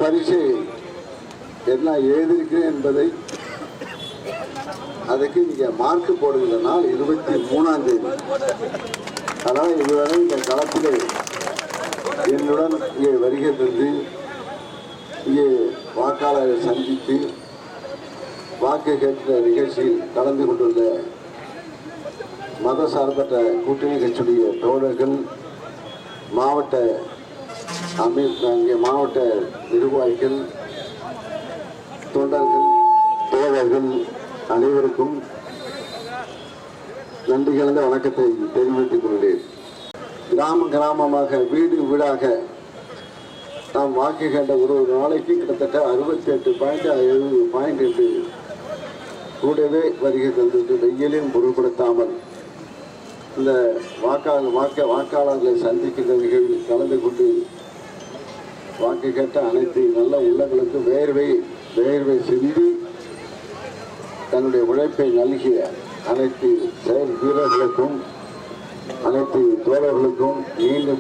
பரிசு என்ன எழுதியிருக்கிறேன் என்பதை அதுக்கு நீங்க மார்க் போடுகிற நாள் 23ஆம் தேதி. அதனால இதுவரை இந்த களத்தில் என்னுடன் இங்கே வருகை தந்து இங்கே வாக்காளரை சந்தித்து வாக்கு கேட்கிற நிகழ்ச்சியில் கலந்து கொண்டுள்ள மத சார்பற்ற கூட்டணி கட்சியுடைய தோழர்கள், மாவட்ட மாவட்ட நிர்வாகிகள், தொண்டர்கள், தோழர்கள் அனைவருக்கும் நன்றி கலந்த வணக்கத்தை தெரிவித்துக் கொள்கிறேன். கிராமமாக வீடு வீடாக நாம் வாக்கு கேட்ட ஒரு நாளைக்கு கிட்டத்தட்ட 68.70 பாயிண்ட் என்று கூடவே வருகை தந்துட்டு வெயிலையும் பொருட்படுத்தாமல் இந்த வாக்காளர்களை சந்திக்கின்ற நிகழ்வில் கலந்து கொண்டு வாக்கு கேட்ட அனைத்து நல்ல உள்ளங்களுக்கு வேர்வை சிந்தி தன்னுடைய உழைப்பை நல்கிய அனைத்து செயல் வீரர்களுக்கும் அனைத்து தோழர்களுக்கும்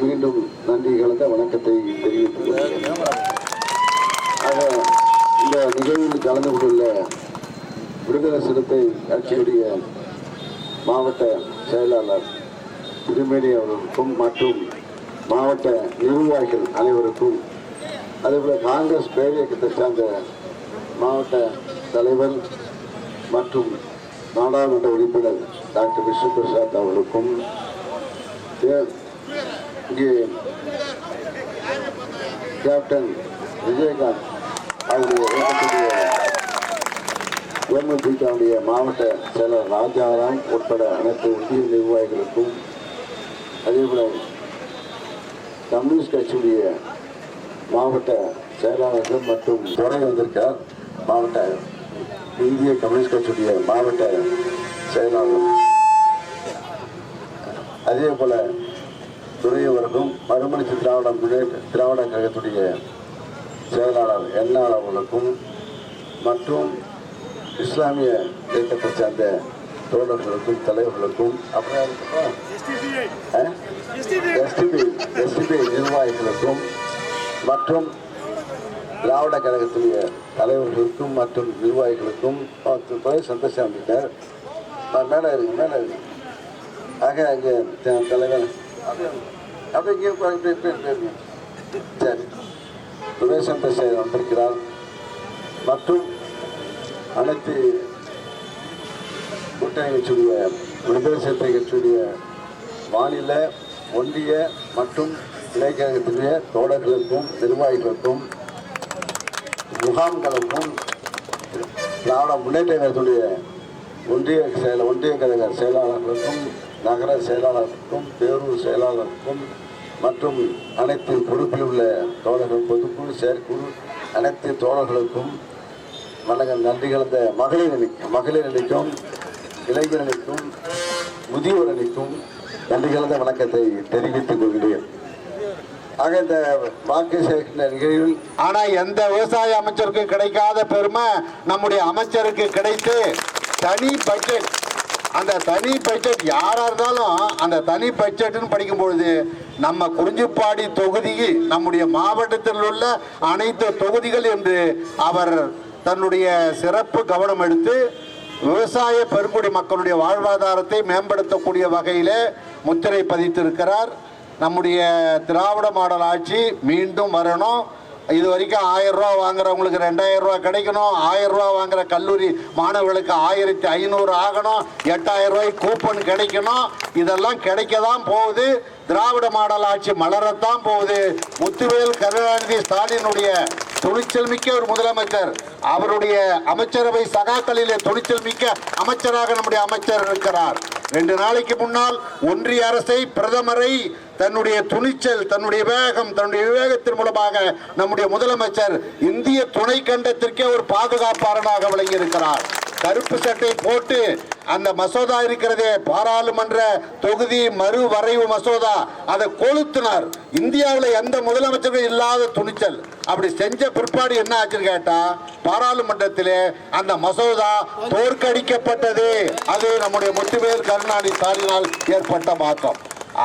மீண்டும் நன்றி கலந்த வணக்கத்தை தெரிவித்துக் கொள்கிறேன். ஆக இந்த நிகழ்வில் கலந்து கொண்டுள்ள விடுதலை சிறுத்தை கட்சியுடைய மாவட்ட செயலாளர் திருமேனி அவர்களுக்கும் மற்றும் மாவட்ட நிர்வாகிகள் அனைவருக்கும், அதேபோல காங்கிரஸ் பேரியக்கத்தை சார்ந்த மாவட்ட தலைவர் மற்றும் நாடாளுமன்ற உறுப்பினர் டாக்டர் விஷ்ணு பிரசாத் அவர்களுக்கும், இங்கே கேப்டன் விஜயகாந்த் அவருடைய கோமதிக்காவுடைய மாவட்ட செயலர் ராஜாராம் உட்பட அனைத்து ஒன்றிய நிர்வாகிகளுக்கும், அதேபோல கம்யூனிஸ்ட் கட்சியுடைய மாவட்ட செயலாளர்கள் மற்றும் துறை வந்திருக்கார் மாவட்ட இந்திய கம்யூனிஸ்ட் கட்சியுடைய மாவட்ட செயலாளர், அதே போல துறையவர்களும் மறுமலர்ச்சி திராவிட கழகத்துடைய செயலாளர் என்ஆர் அவர்களுக்கும் மற்றும் இஸ்லாமிய இயக்கத்தை சேர்ந்த தோழர்களுக்கும் தலைவர்களுக்கும் அப்புறம் எஸ்டிபி நிர்வாகிகளுக்கும் மற்றும் திராவிட கழகத்துடைய தலைவர்களுக்கும் மற்றும் நிர்வாகிகளுக்கும் சந்தோஷம் வந்துட்டார். மேலே இருக்கு ஆக அங்கே தலைவர் அப்படியே சரி துணை சந்தோஷம் வந்திருக்கிறார். மற்றும் அனைத்து கூட்டணி கட்சியுடைய விடுதலை சிறுத்தை கட்சியுடைய மாநில ஒன்றிய மற்றும் இளைஞர்களுடைய தோழர்களுக்கும் நிர்வாகிகளுக்கும் முகாம்களுக்கும் திராவிட முன்னேற்ற கழகத்துடைய ஒன்றிய கழக செயலாளர்களுக்கும் நகர செயலாளருக்கும் பேரூர் செயலாளருக்கும் மற்றும் அனைத்து பொறுப்பில் உள்ள தோழர்கள் பொதுக்குழு செயற்குழு அனைத்து தோழர்களுக்கும் வணக்கம் நன்றி கலந்த மகளிர் அணிக்கும் இளைஞர் அணிக்கும் முதியோர் அணிக்கும் நன்றி கலந்த வணக்கத்தை தெரிவித்துக் கொள்கிறேன். ஆக இந்த வாக்கு சேகரிக்கின்ற நிகழ்வில் ஆனா எந்த விவசாய அமைச்சருக்கு கிடைக்காத பெருமை நம்முடைய அமைச்சருக்கு கிடைத்து தனி பட்ஜெட், அந்த தனி பட்ஜெட் யாரா இருந்தாலும் அந்த தனி பட்ஜெட்னு படிக்கும் பொழுது நம்ம குறிஞ்சிப்பாடி தொகுதியில் நம்முடைய மாவட்டத்தில் உள்ள அனைத்து தொகுதிகள் என்று அவர் தன்னுடைய சிறப்பு கவனம் எடுத்து விவசாய பெருங்குடி மக்களுடைய வாழ்வாதாரத்தை மேம்படுத்தக்கூடிய வகையில் முத்திரை பதித்திருக்கிறார். நம்முடைய திராவிட மாடல் ஆட்சி மீண்டும் வரணும். இது வரைக்கும் 1000 ரூபா வாங்குறவங்களுக்கு 2000 ரூபா கிடைக்கணும். 1000 ரூபா வாங்குற கல்லூரி மாணவர்களுக்கு 1500 ஆகணும். 8000 ரூபாய் கூப்பன் கிடைக்கணும். இதெல்லாம் கிடைக்க தான் போகுது. திராவிட மாடல் ஆட்சி மலரத்தான் போகுது. முத்துவேல் கருணாநிதி ஸ்டாலினுடைய துணிச்சல் மிக்க ஒரு முதலமைச்சர், அவருடைய அமைச்சரவை சகாக்களிலே துணிச்சல் மிக்க அமைச்சராக நம்முடைய அமைச்சர் இருக்கிறார். 2 நாளைக்கு முன்னால் ஒன்றிய அரசை, பிரதமரை தன்னுடைய துணிச்சல், தன்னுடைய விவேகத்தின் மூலமாக நம்முடைய முதலமைச்சர் இந்திய துணை கண்டத்திற்கே ஒரு பாதுகாப்பாளராக விளங்கி இருக்கிறார். கருப்பு சட்டை போட்டு அந்த மசோதா இருக்கிறதே, பாராளுமன்ற தொகுதி மறுவரைவு மசோதா, அதை கொளுத்தினார். இந்தியாவில் எந்த முதலமைச்சரும் இல்லாத துணிச்சல். அப்படி செஞ்ச பிற்பாடு என்ன ஆச்சுன்னு கேட்டா, பாராளுமன்றத்திலே அந்த மசோதா தோற்கடிக்கப்பட்டது. அது நம்முடைய முத்துவேல் கருணாநிதி ஸ்டாலினால் ஏற்பட்ட மாற்றம்.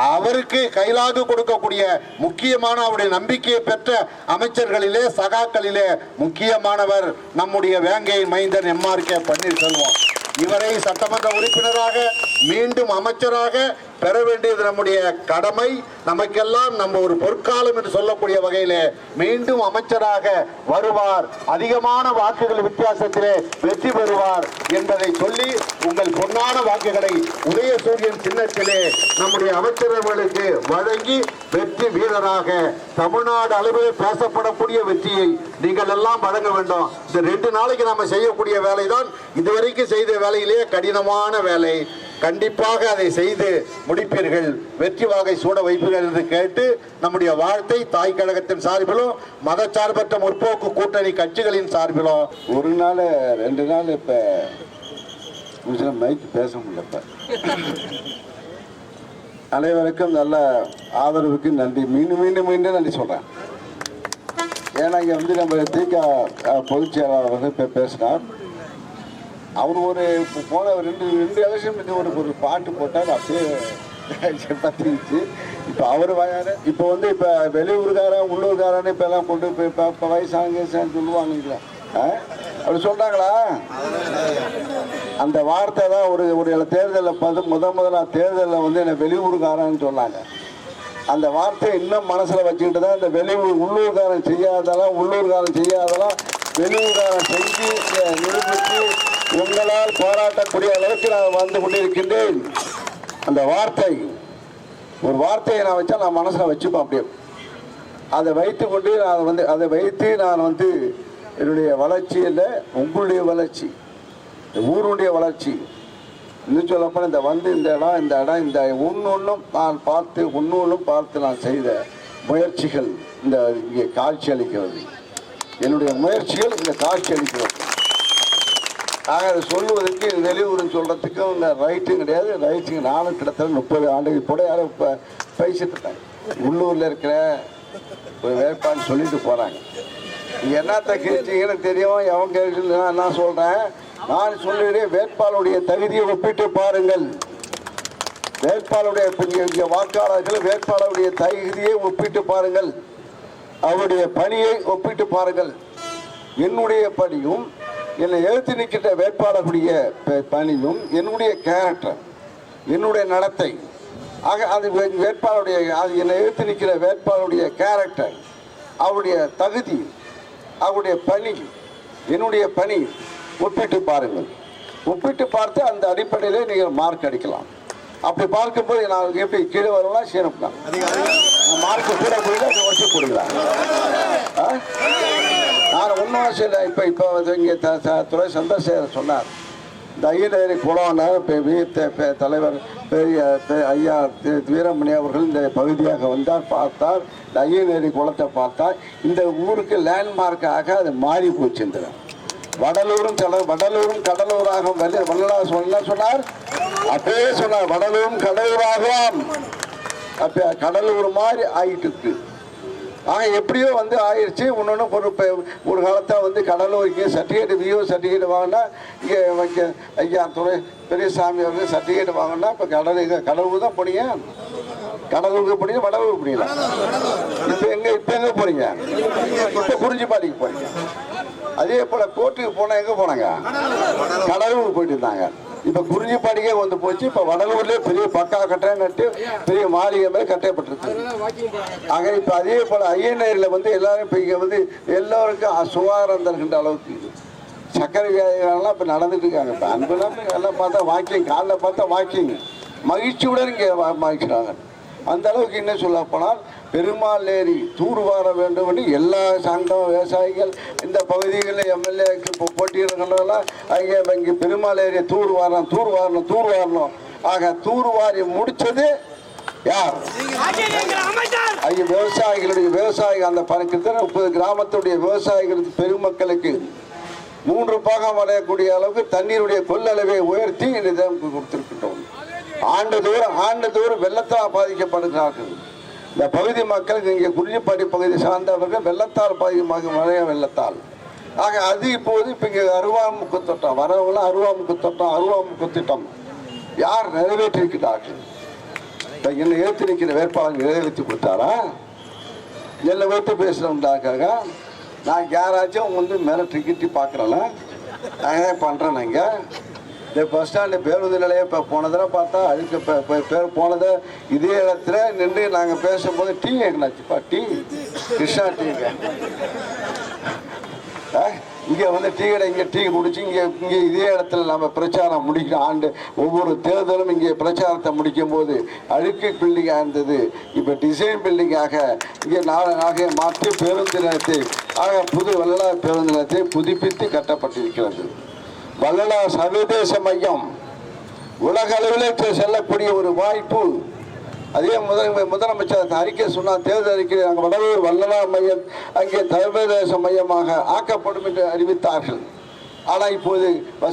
அவருக்கு கைலாகு கொடுக்கக்கூடிய முக்கியமான அவருடைய நம்பிக்கையை பெற்ற அமைச்சர்களிலே சகாக்களிலே முக்கியமானவர் நம்முடைய வேங்கை மைந்தன் MRK பன்னீர்செல்வம். இவரை சட்டமன்ற உறுப்பினராக மீண்டும் அமைச்சராக பெற வேண்டியது நம்முடைய கடமை. நமக்கெல்லாம் நம்ம ஒரு பொற்காலம் என்று சொல்லக்கூடிய வகையிலே மீண்டும் அமைச்சராக வருவார், அதிகமான வாக்குகள் வித்தியாசத்திலே வெற்றி பெறுவார் என்பதை சொல்லி உங்கள் பொன்னான வாக்குகளை உதயசூரியன் சின்னத்திலே நம்முடைய அமைச்சர்களுக்கு வழங்கி வெற்றி வீரராக தமிழ்நாடு அளவில் பேசப்படக்கூடிய வெற்றியை நீங்கள் எல்லாம் வழங்க வேண்டும். இந்த 2 நாளைக்கு நாம செய்யக்கூடிய வேலைதான் இதுவரைக்கும் செய்த வேலையிலேயே கடினமான வேலை. கண்டிப்பாக அதை செய்து முடிப்பீர்கள், வெற்றி வாகை சூட வைப்பீர்கள் என்று கேட்டு நம்முடைய வாழ்த்தை தாய் கழகத்தின் சார்பிலும் மதச்சார்பற்ற முற்போக்கு கூட்டணி கட்சிகளின் சார்பிலும் 1 நாள் 2 நாள் இப்ப மைக்கு பேச முடியல. அனைவருக்கும் நல்ல ஆதரவுக்கு நன்றி, மீண்டும் மீண்டும் மீண்டும் நன்றி சொல்றேன். ஏன்னா இங்க வந்து நம்ம திக பொதுச் செயலாளர் இப்ப பேசினார். அவர் ஒரு போன 2 எலெக்ஷன் ஒரு பாட்டு போட்டால் அப்படியே பத்திச்சு. இப்போ அவர் வயாரு இப்போ வந்து இப்போ வெளியூருக்காரன் உள்ளூர்காரன்னு இப்போ எல்லாம் கொண்டு போய் இப்போ வயசாங்க சொல்லுவாங்க. அப்படி சொல்கிறாங்களா? அந்த வார்த்தை தான் ஒரு தேர்தலில் முதல்ல தேர்தலில் வந்து என்னை வெளியூருக்காரன்னு சொன்னாங்க. அந்த வார்த்தையை இன்னும் மனசில் வச்சுக்கிட்டு தான் இந்த உள்ளூர்காரன் செய்யாதெல்லாம் வெளியூர்காரன் செஞ்சு நிரூபித்து உங்களால் போராட்டக்கூடிய அளவுக்கு நான் வந்து கொண்டிருக்கின்றேன். அந்த வார்த்தை ஒரு வார்த்தையை நான் வச்சா நான் மனசில் வச்சுப்பேன். அப்படியே அதை வைத்து கொண்டு நான் வந்து என்னுடைய வளர்ச்சி இல்லை, உங்களுடைய வளர்ச்சி, இந்த ஊருடைய வளர்ச்சி, இன்னும் சொல்லப்போனால் இந்த இடம் இந்த ஒன்றும் நான் பார்த்து நான் செய்த முயற்சிகள் இந்த இங்கே காட்சி அளிக்கிறது. என்னுடைய முயற்சிகள் இந்த காட்சி அளிக்கிறது. ஆக அதை சொல்லுவதற்கு வெளியூர்னு சொல்கிறதுக்கும் இந்த ரைட்டும் கிடையாது. ரைட்டுங்க நானும் கிட்டத்தட்ட 30 ஆண்டுகள் கூட யாரும் இப்போ பேசிட்டு இருக்காங்க. உள்ளூரில் இருக்கிற ஒரு வேட்பாளர் சொல்லிட்டு போகிறாங்க. நீங்கள் என்னத்தை கேட்டீங்கன்னு தெரியும். எவன் கேட்டு நான் சொல்கிறேன், நான் சொல்லுகிறேன், வேட்பாளருடைய தகுதியை ஒப்பிட்டு பாருங்கள். வேட்பாளருடைய வாக்காளர்கள் வேட்பாளருடைய தகுதியை ஒப்பிட்டு பாருங்கள். அவருடைய பணியை ஒப்பிட்டு பாருங்கள். என்னுடைய பணியும் என்னை எழுத்து நிற்கின்ற வேட்பாளர்களுடைய பணியும் என்னுடைய கேரக்டர், என்னுடைய நடத்தை, ஆக அது வேட்பாளருடைய என்னை எழுத்து நிற்கிற வேட்பாளருடைய கேரக்டர், அவருடைய தகுதி, அவருடைய பணி, என்னுடைய பணி ஒப்பிட்டு பாருங்கள். ஒப்பிட்டு பார்த்து அந்த அடிப்படையில் நீங்கள் மார்க் அடிக்கலாம். அப்படி பார்க்கும்போது நான் எப்படி கீழே வரலாம் சீரப்பலாம், மார்க்கு கூட போயில வச்சு கொடுக்கலாம். நான் ஒன்றும் சொல்ல இப்போ இங்கே துறை சந்திரசேகர் சொன்னார், இந்த ஐயனேரி குளம்னா தலைவர் பெரிய ஐயா வீரமணி அவர்கள் இந்த பகுதியாக வந்தார், பார்த்தார். இந்த ஐயனேரி குளத்தை பார்த்தார். இந்த ஊருக்கு லேண்ட்மார்க்காக அது மாறி போச்சுன்றார். வடலூரும் கடலூராக சொன்னார். அப்படியே சொன்னார், வடலூரும் கடலூராகலாம். அப்போ கடலூர் மாதிரி ஆகிட்டு இருக்கு. ஆக எப்படியோ வந்து ஆயிடுச்சு. இன்னொன்று ஒரு காலத்தில் வந்து கடலூருக்கு சர்டிஃபிகேட் விஓ சர்டிஃபிகேட் வாங்கினா இங்கே ஐயா துறை பெரியசாமி அவர்கள் சர்டிஃபிகேட் வாங்கினா இப்போ கடலூர் தான் போனீங்க, கடலூருக்கு போனீங்க, வடலூருக்கு போனீங்களா? இப்போ எங்கே போறீங்க? இப்போ குறிஞ்சிப்பாடிக்கு போறீங்க. அதே போல் கோர்ட்டுக்கு போனால் எங்கே போனாங்க? கடலூருக்கு போயிட்டு இருந்தாங்க. இப்போ குறிஞ்சிப்பாடிக்கே வந்து போச்சு. இப்போ வடலூர்லேயே பெரிய பக்கா கட்டை நட்டு பெரிய மாளிகை மாதிரி கட்டப்பட்டிருக்கு. ஆக இப்போ அதே போல் ஐயனேரியில் வந்து எல்லாரும் இப்போ இங்கே வந்து எல்லோருக்கும் சுகாதாரம் தருகின்ற அளவுக்கு சர்க்கரை வியாதிகள்லாம் இப்போ நடந்துட்டு இருக்காங்க. இப்போ அன்பெல்லாம் எல்லாம் பார்த்தா வாக்கிங், காலைல பார்த்தா வாக்கிங், மகிழ்ச்சியுடன் இங்கே மகிழ்ச்சிறாங்க. அந்த அளவுக்கு இன்னும் சொல்ல போனால் பெருமாள் ஏரி தூர் வார வேண்டும் என்று எல்லா சங்கம் விவசாயிகள் இந்த பகுதிகளில் எம்எல்ஏக்கு இப்போ போட்டியிடுறவங்களாம் இங்கே பெருமாள் ஏரியை தூர் வாரணும். ஆக தூர் வாரி முடிச்சது யார்? ஐயா விவசாயிகள் அந்த கிட்டத்தட்ட 30 கிராமத்துடைய விவசாயிகளுக்கு பெருமக்களுக்கு 3 பாகம் அடையக்கூடிய அளவுக்கு தண்ணீருடைய கொள்ளளவை உயர்த்தி இந்த கொடுத்திருக்கின்றோம். ஆண்டுதோறும் வெள்ளத்தால் பாதிக்கப்படுகிறார்கள். இந்த பகுதி மக்கள் இங்கே குறிஞ்சிப்பாடி பகுதி சார்ந்தவர்கள் வெள்ளத்தால் மழை வெள்ளத்தால். ஆக அது இப்போது இப்போ இங்கே அருவாமுக்கு திட்டம் வரவங்களாம் அருவாமுக்கு திட்டம் யார் நிறைவேற்றிருக்கிறார்கள்? இப்போ என்னை ஏற்றி நிற்கிற வேட்பாளர் நிறைவேற்றி கொடுத்தாரா? என்னை வைத்து பேசுகிறோம்டாக்காக நான் யாராச்சும் வந்து மிரட்டி கிட்டி பார்க்குறேன்னா நான் ஏன் பண்ணுறேன்? நாங்கள் இந்த பஸ் ஸ்டாண்டு பேருந்து நிலையம் இப்போ போனதில் பார்த்தா அதுக்கு பேர் போனதை இதே இடத்துல நின்று நாங்கள் பேசும்போது டீ எங்கனாச்சுப்பா, டீ கிருஷ்ணா டீங்க இங்கே வந்து டீ கடை இங்கே டீ குடிச்சு இங்கே இதே இடத்துல நம்ம பிரச்சாரம் முடிக்கணும். ஆண்டு ஒவ்வொரு தேர்தலும் இங்கே பிரச்சாரத்தை முடிக்கும் போது அழுக்கு பில்டிங்காக இருந்தது, இப்போ டிசைன் பில்டிங்காக இங்கே நாளாக மாற்றி பேருந்து நிலையத்தை புது வள்ளலார் பேருந்து நிலையத்தை புதுப்பித்து கட்டப்பட்டிருக்கிறது. வள்ளலார் சர்வதேச மையம் உலக அளவில் செல்லக்கூடிய ஒரு வாய்ப்பு. அதே முதலமைச்சர் அறிக்கை சொன்னார், தேர்தல் அறிக்கை நாங்கள் வடலூர் வள்ளலார் மையம் அங்கே சர்வதேச மையமாக ஆக்கப்படும் என்று அறிவித்தார்கள். ஆனால் இப்போது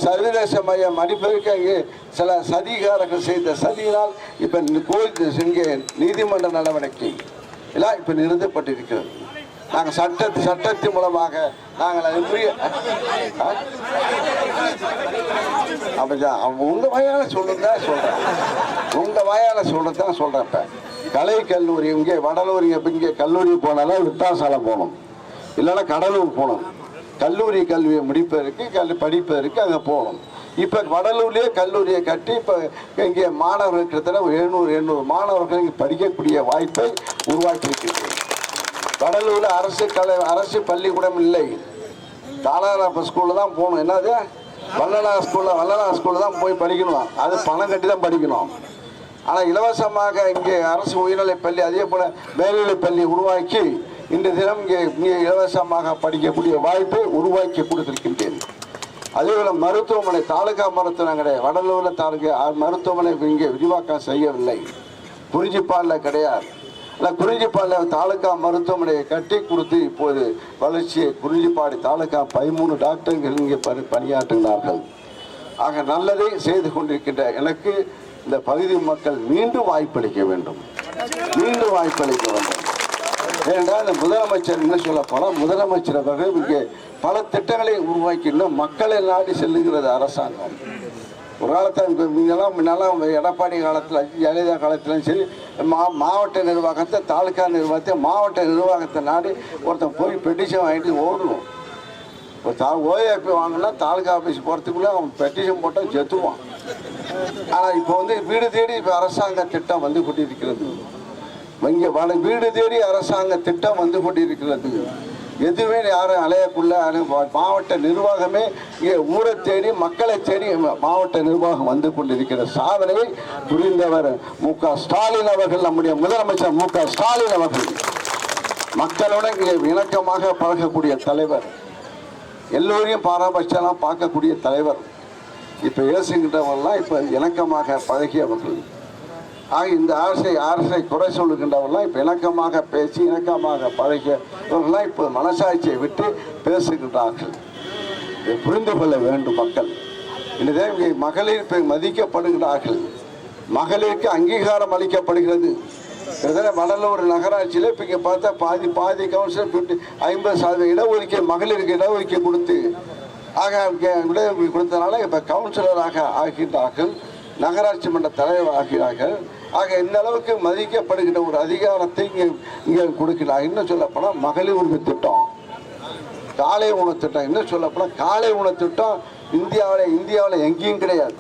சர்வதேச மையம் அடிப்பதற்கு அங்கே சில சதிகாரர்கள் செய்த சதியினால் இப்போ கோயில் இங்கே நீதிமன்ற நடவடிக்கை எல்லாம் இப்போ நிறுத்தப்பட்டிருக்கிறது. நாங்கள் சட்டத்தின் மூலமாக நாங்கள் அப்படிதான் உங்கள் வாயால் சொல்லுங்க சொல்கிறேன், உங்கள் வாயால் சொல்கிறதான் சொல்கிறேன். இப்போ கலை கல்லூரி இங்கே வடலூர் இங்கே கல்லூரி போனாலும் விருத்தாசாலம் போகணும், இல்லைன்னா கடலூர் போகணும். கல்லூரி கல்வியை முடிப்பதற்கு படிப்பதற்கு அங்கே போகணும். இப்போ வடலூர்லேயே கல்லூரியை கட்டி இப்போ இங்கே மாணவர்கள் கிட்டத்தட்ட 700 மாணவர்கள் இங்கே படிக்கக்கூடிய வாய்ப்பை உருவாக்கி இருக்கிறது. கடலூரில் அரசு பள்ளிக்கூடம் இல்லை, தாளாரப்ப ஸ்கூலில் தான் போகணும். என்னது வள்ளலார் ஸ்கூலில் தான் போய் படிக்கணும், அது பணம் கட்டி தான் படிக்கணும். ஆனால் இலவசமாக இங்கே அரசு உயர்நிலைப் பள்ளி அதே போல் மேல்நிலைப் பள்ளி உருவாக்கி இன்று தினம் இங்கே இலவசமாக படிக்கக்கூடிய வாய்ப்பை உருவாக்கி கொடுத்திருக்கின்றேன். அதே போல் மருத்துவமனை தாலுகா மருத்துவமனை கிடையாது, வடலூரில் தாலுகா மருத்துவமனை இங்கே விரிவாக்கம் செய்யவில்லை, குறிஞ்சிப்பாடில் கிடையாது. குறிஞ்சிப்பாடியில் தாலுகா மருத்துவமனையை கட்டி கொடுத்து இப்போது வளர்ச்சியை குறிஞ்சிப்பாடி தாலுகா 13 டாக்டர்கள் இங்கே பணியாற்றுகிறார்கள். ஆக நல்லதை செய்து கொண்டிருக்கின்ற எனக்கு இந்த பகுதி மக்கள் மீண்டும் வாய்ப்பளிக்க வேண்டும், மீண்டும் வாய்ப்பளிக்க வேண்டும். ஏனென்றால் இந்த முதலமைச்சர் என்ன சொல்ல போனால் முதலமைச்சர் அவர்கள் இங்கே பல திட்டங்களை உருவாக்கின்ற மக்களை நாடி செல்லுகிறது அரசாங்கம். ஒரு காலத்தில் முன்னெல்லாம் எடப்பாடி காலத்தில் ஜெயலலிதா காலத்திலும் சரி மாவட்ட நிர்வாகத்தை தாலுகா நிர்வாகத்தை மாவட்ட நிர்வாகத்தை நாடி ஒருத்தன் போய் பெட்டிஷன் வாங்கிட்டு ஓடணும். ஒரு ஓஏபி வாங்கினா தாலுகா ஆஃபீஸ் போகிறதுக்குள்ளே அவன் பெட்டிஷன் போட்டால் செத்துவான். ஆனால் இப்போ வந்து வீடு தேடி இப்போ அரசாங்க திட்டம் வந்து கொண்டிருக்கிறது. இங்கே வீடு தேடி அரசாங்க திட்டம் வந்து கொண்டிருக்கிறது. எதுவுமே யாரும் அலையக்குள்ள மாவட்ட நிர்வாகமே இங்கே ஊரை தேடி மக்களை தேடி மாவட்ட நிர்வாகம் வந்து கொண்டிருக்கிற சாதனையை புரிந்தவர் மு.க.ஸ்டாலின் அவர்கள், நம்முடைய முதலமைச்சர் மு.க.ஸ்டாலின் அவர்கள். மக்களோட இங்கே இணக்கமாக பழகக்கூடிய தலைவர், எல்லோரையும் பாரபட்சம் பார்க்கக்கூடிய தலைவர். இப்போ ஏசுகின்றவர்கள்லாம் இப்போ இணக்கமாக பழகியவர்கள். ஆக இந்த அரசை குறை சொல்லுகின்றவர்கள்லாம் இப்போ இணக்கமாக பேசி இணக்கமாக பழகியவர்கள்லாம் இப்போ மனசாட்சியை விட்டு பேசுகின்றார்கள். இதை புரிந்து கொள்ள வேண்டும் மக்கள். இங்கே மகளிர் இப்போ மதிக்கப்படுகிறார்கள், மகளிருக்கு அங்கீகாரம் அளிக்கப்படுகிறது. வடலூர் நகராட்சியில் இப்போ இங்கே பார்த்தா பாதி கவுன்சிலர் 50% இடஒதுக்கீடு மகளிருக்கு இடஒதுக்கீடு கொடுத்து இடஒதுக்கீடு கொடுத்தனால இப்போ கவுன்சிலராக ஆகின்றார்கள், நகராட்சி மன்ற தலைவர் ஆகிறார்கள். ஆக இந்த அளவுக்கு மதிக்கப்படுகின்ற ஒரு அதிகாரத்தை இங்கே கொடுக்கிறார். இன்னும் சொல்லப்போனால் மகளிர் உரிமை திட்டம், காலை உணவு திட்டம், இன்னும் சொல்லப்போனால் காலை உணவு திட்டம் இந்தியாவில் எங்கேயும் கிடையாது.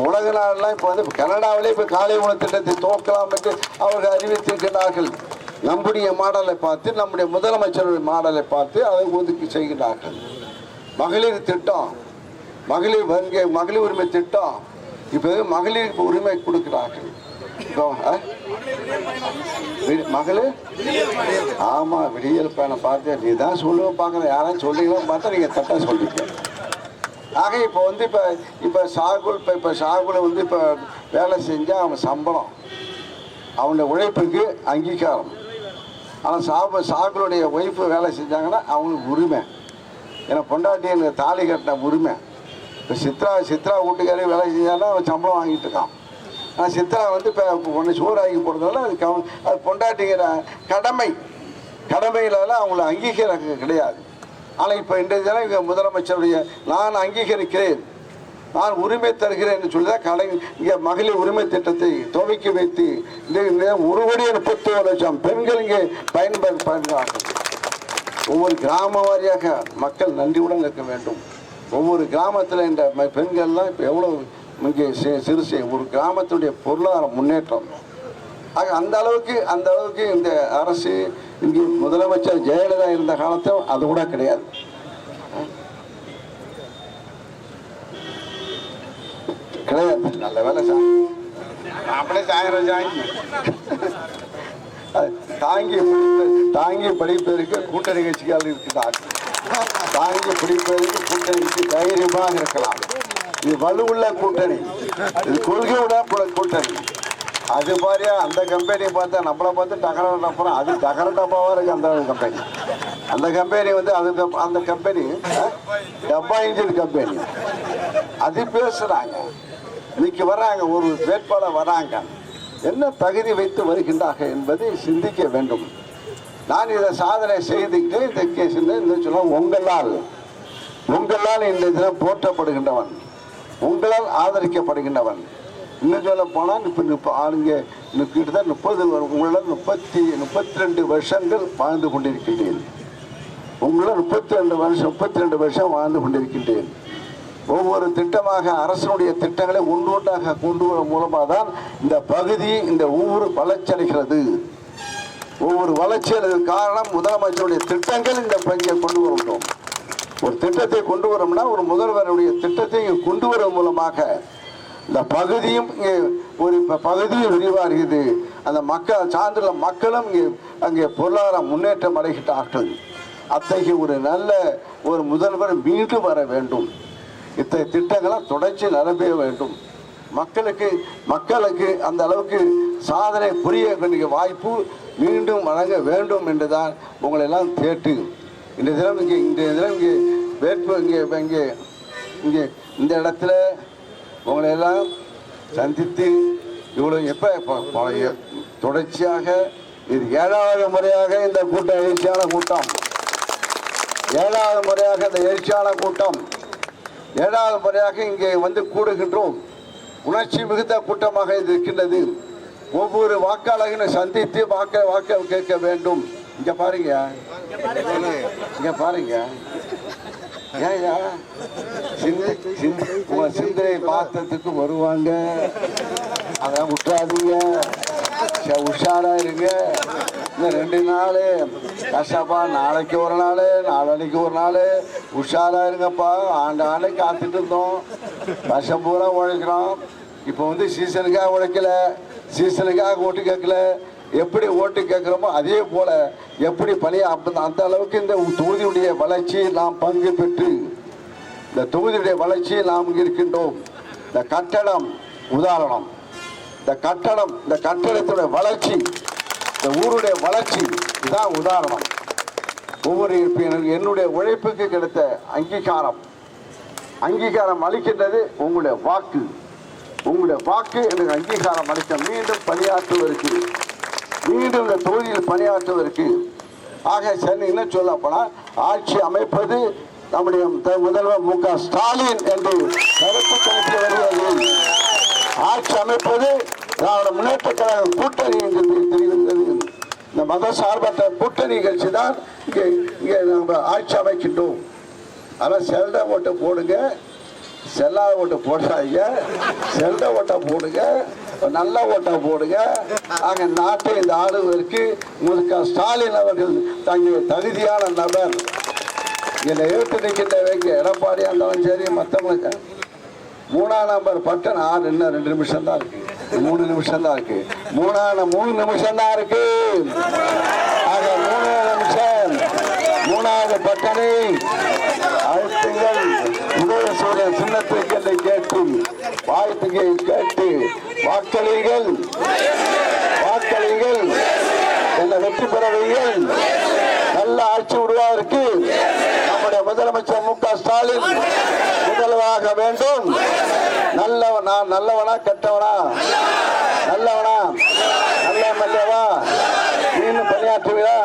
உலக நாடெல்லாம் இப்போ வந்து கனடாவிலே இப்போ காலை உணவு திட்டத்தை துவக்கலாம் என்று அவர்கள் அறிவித்திருக்கிறார்கள். நம்முடைய மாடலை பார்த்து, நம்முடைய முதலமைச்சருடைய மாடலை பார்த்து அதை ஒதுக்கி செய்கிறார்கள். மகளிர் திட்டம், மகளிர் உரிமை திட்டம், இப்போ மகளிருக்கு உரிமை கொடுக்கிறார்கள். மகளிர் ஆமாம் விடியல் பயணம் பார்த்து நீ தான் சொல்லுவேன் பார்க்குறேன், யாரும் சொல்லிக்கலாம் பார்த்தா நீங்கள் தட்டாக சொல்லிக்க. ஆக இப்போ வந்து இப்போ ஷாகுல் வந்து இப்போ வேலை செஞ்சால் அவன் சம்பளம், அவனுடைய உழைப்புக்கு அங்கீகாரம். ஆனால் ஷாகுலுடைய ஒய்ஃபு வேலை செஞ்சாங்கன்னா அவங்களுக்கு உரிமை, ஏன்னா பொண்டாட்டியை தாலி கட்டின உரிமை. இப்போ சித்ரா வீட்டுக்காரே வேலை செஞ்சாலும் அவன் சம்பளம் வாங்கிட்டு இருக்கான். ஆனால் சித்ரா வந்து இப்போ ஒன்று சோறு ஆகி போடுறதுனால அது பொண்டாட்டிங்கிற கடமையிலலாம் அவங்கள அங்கீகாரம் கிடையாது. ஆனால் இப்போ இன்றைய தினம் இங்கே முதலமைச்சருடைய நான் அங்கீகரிக்கிறேன், நான் உரிமை தருகிறேன் என்று சொல்லி தான் இங்கே மகளிர் உரிமை திட்டத்தை துவக்கி வைத்து 1,31,00,000 பெண்கள் இங்கே பயன்பெறார்கள். ஒவ்வொரு கிராம வாரியாக மக்கள் நன்றியுடன் இருக்க வேண்டும். ஒவ்வொரு கிராமத்தில் இந்த பெண்கள்லாம் இப்போ எவ்வளோ இங்கே சிறுசை ஒரு கிராமத்துடைய பொருளாதார முன்னேற்றம். ஆக அந்த அளவுக்கு இந்த அரசு இங்கே முதலமைச்சர் ஜெயலலிதா இருந்த காலத்தில் அது கூட கிடையாது. நல்ல வேலை சார் அப்படியே சாயரம் தாங்கி படிப்பதற்கு கூட்டணி கட்சிகள் இருக்கிறார். தாங்கி பிடிப்பதற்கு கூட்டணிக்கு தைரியமாக இருக்கலாம். இது வலுவுள்ள கூட்டணி, இது கொள்கையுடன் கூட்டணி. அது மாதிரியா அந்த கம்பெனி பார்த்தா நம்மளை பார்த்து டகர டப்பறம் அது டகர டப்பாவாக இருக்கு. அந்த கம்பெனி வந்து அந்த கம்பெனி டப்பா இன்ஜின் கம்பெனி அது பேசுறாங்க. இன்னைக்கு வர்றாங்க, ஒரு வேட்பாளர் வராங்க, என்ன தகுதி வைத்து வருகின்றார்கள் என்பதை சிந்திக்க வேண்டும். நான் இதை சாதனை செய்துக்கிட்டு இந்த கேஸ் சொல்ல உங்களால் இந்த தினம் போற்றப்படுகின்றவன், உங்களால் ஆதரிக்கப்படுகின்றவன். இன்னும் சொல்ல போனால் இப்போ ஆளுங்க கிட்டத்தட்ட 30 உங்களால் 32 வருஷங்கள் வாழ்ந்து கொண்டிருக்கின்றேன். உங்களால் 32 வருஷம் வாழ்ந்து கொண்டிருக்கின்றேன். ஒவ்வொரு திட்டமாக அரசனுடைய திட்டங்களை ஒன்றொன்றாக கொண்டு வர மூலமாக தான் இந்த பகுதி இந்த ஊர் வளர்ச்சி அடைகிறது. ஒவ்வொரு வளர்ச்சிகளுக்கு காரணம் முதலமைச்சருடைய திட்டங்கள் இந்த பகுதியை கொண்டு வரணும். ஒரு திட்டத்தை கொண்டு வரோம்னா ஒரு முதல்வருடைய திட்டத்தை இங்கே கொண்டு வர மூலமாக இந்த பகுதியும் இங்கே ஒரு பகுதியும் விரிவாகிறது. அந்த மக்கள் சார்ந்துள்ள மக்களும் இங்கே அங்கே பொருளாதார முன்னேற்றம் அடைகின்றார்கள். அத்தகைய ஒரு நல்ல ஒரு முதல்வர் மீண்டும் வர வேண்டும். இத்தகைய திட்டங்களாம் தொடர்ச்சி நிரப்ப வேண்டும். மக்களுக்கு அந்த அளவுக்கு சாதனை புரிய வேண்டிய வாய்ப்பு மீண்டும் வழங்க வேண்டும் என்றுதான் உங்களை எல்லாம் கேட்டு இன்றைய தினம் இங்கே வேட்பு இங்கே இந்த இடத்துல உங்களை எல்லாம் சந்தித்து இவ்வளோ தொடர்ச்சியாக இது 7வது முறையாக இந்த கூட்டம் எழுச்சியான கூட்டம் 7வது முறையாக இந்த எழுச்சியான கூட்டம் 7வது முறையாக இங்கே வந்து கூடுகின்றோம். உணர்ச்சி மிகுந்த கூட்டமாக இது இருக்கின்றது. ஒவ்வொரு வாக்காளர்களையும் சந்தித்து வாக்க கேட்க வேண்டும். இங்க பாருங்க, ஏயா சிந்தனை பார்த்ததுக்கு வருவாங்க, அதான் விட்டுறாதீங்க, உஷாரா இருங்க. இந்த 2 நாள் கஷ்டப்பா, நாளைக்கு ஒரு நாள் நாளைக்கு ஒரு நாள் உஷாரா இருங்கப்பா. ஆண்டு காத்துட்டு இருந்தோம், வருஷம் பூரா உழைக்கிறோம். இப்போ வந்து சீசனுக்காக உழைக்கல, சீசனுக்காக ஓட்டு கேட்கல. எப்படி ஓட்டு கேட்குறோமோ அதே போல எப்படி அந்த அளவுக்கு இந்த தொகுதியுடைய வளர்ச்சியில் நாம் பங்கு பெற்று இந்த தொகுதியுடைய வளர்ச்சியில் நாம் இருக்கின்றோம். இந்த கட்டடம் உதாரணம், இந்த கட்டடத்துடைய வளர்ச்சி, இந்த ஊருடைய வளர்ச்சி இதுதான் உதாரணம். ஒவ்வொரு என்னுடைய உழைப்புக்கு கிடைத்த அங்கீகாரம் அளிக்கின்றது உங்களுடைய வாக்கு. எனக்கு அங்கீகாரம் அளிக்க மீண்டும் பணியாற்றுவதற்கு, மீண்டும் இந்த தொகுதியில் பணியாற்றுவதற்கு. ஆக சென்னை என்ன சொல்ல போனால் ஆட்சி அமைப்பது நம்முடைய முதல்வர் மு க ஸ்டாலின் என்று கருத்து கணித்து வருகிறது. ஆட்சி அமைப்பது திராவிட முன்னேற்ற கழக கூட்டணி என்று தெரிவித்தது. இந்த மத சார்பற்ற கூட்டணி கட்சி தான் இங்கே நம்ம ஆட்சி அமைக்கின்றோம். ஆனால் செல்ட ஓட்டு போடுங்க, செல்லாத ஓட்டு போடுறாங்க, செல்ட ஓட்டை போடுங்க, நல்ல ஓட்டை போடுங்க. ஆக நாட்டை இந்த ஆளுவதற்கு மு க ஸ்டாலின் அவர்கள் தகுதியான நபர். இதில் ஏற்று நிற்கின்றவைக்கு எடப்பாடியாக இருந்தாலும் சரி, மற்றவங்களுக்கு 3ஆம் நம்பர் பட்டன் இன்னும் 2 நிமிஷம் தான் இருக்கு, 3 நிமிஷம் தான் இருக்கு, 3 நிமிஷம் தான் இருக்கு. ஆக 3 நிமிஷம் 3வது பட்டனை அழுத்துங்கள். உதயசூரியன் சின்னத்திற்கு என்னை கேட்டு வாழ்த்துகை கேட்டு வாக்களிகள் என்னை வெற்றி பெறவீர்கள். நல்ல ஆட்சி உருவாருக்கு நம்முடைய முதலமைச்சர் மு க ஸ்டாலின் முதல்வராக வேண்டும். நல்லவனா கெட்டவனா, நல்லவனா, நல்ல எம்எல்ஏவா, மீண்டும் பணியாற்றுவீங்களா,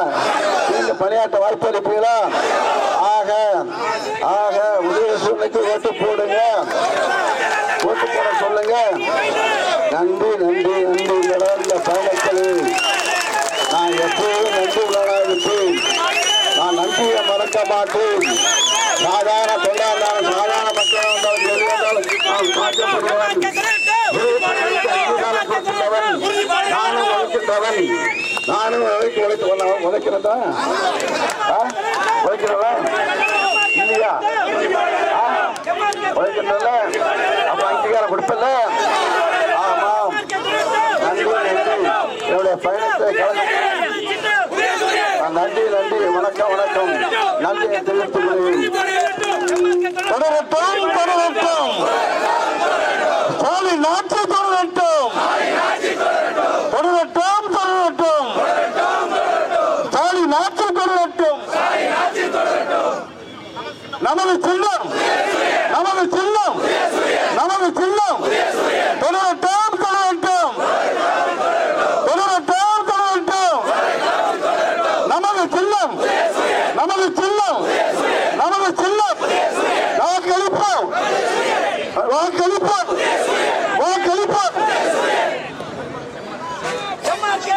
மீண்டும் பணியாற்ற வாய்ப்பு அளிப்பீங்களா? ஆக உதயசூரியனுக்கு ஓட்டு போடுங்க. மாட்டேன். சாதாரண தொழிலாக இருந்தாலும் சாதாரண மக்களாக இருந்தாலும் எது வந்தாலும் நான் காக்கப்படுபவன். நானும் உழைக்கின்றவன். நானும் உழைக்கிறதா உழைக்கிறதா இல்லையா? உழைக்கிறதில்ல அப்ப அங்கீகாரம் கொடுப்பல. ஆமாம், நன்றி நன்றி. என்னுடைய பயணத்தை நன்றி நன்றி. வணக்கம் வணக்கம். நன்றியை தெரிவித்துக் கொள்கிறேன். தொடரட்டும் தொடரட்டும். ஸ்டாலின் ஆட்சி தொடரட்டும். தொடரட்டும் தொடரட்டும். ஸ்டாலின் ஆட்சி தொடரட்டும். நமது சின்னம் நமது சின்னம் நமது சின்னம். தொடரட்டும் தொடரட்டும். தொடரட்டும் தொடரட்டும். நமது சின்னம் நமது சின்னம் நமது சின்னம். வாக்களிப்போம் வாக்களிப்போம் வாக்களிப்போம்.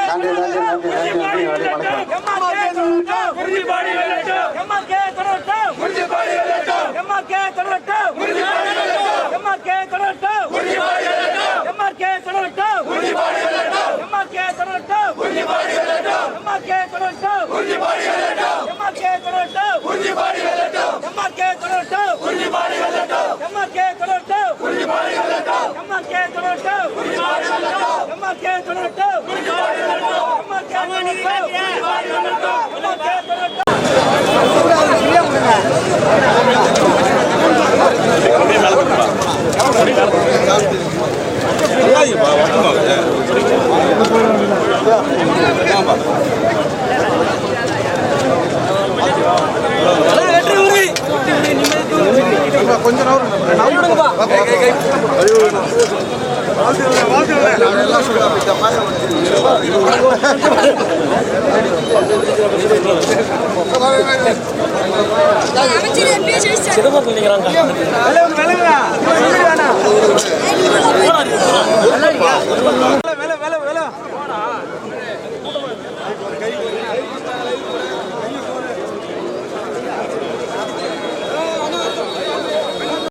நன்றி நன்றி நன்றி நன்றி நன்றி. அமைச்சர்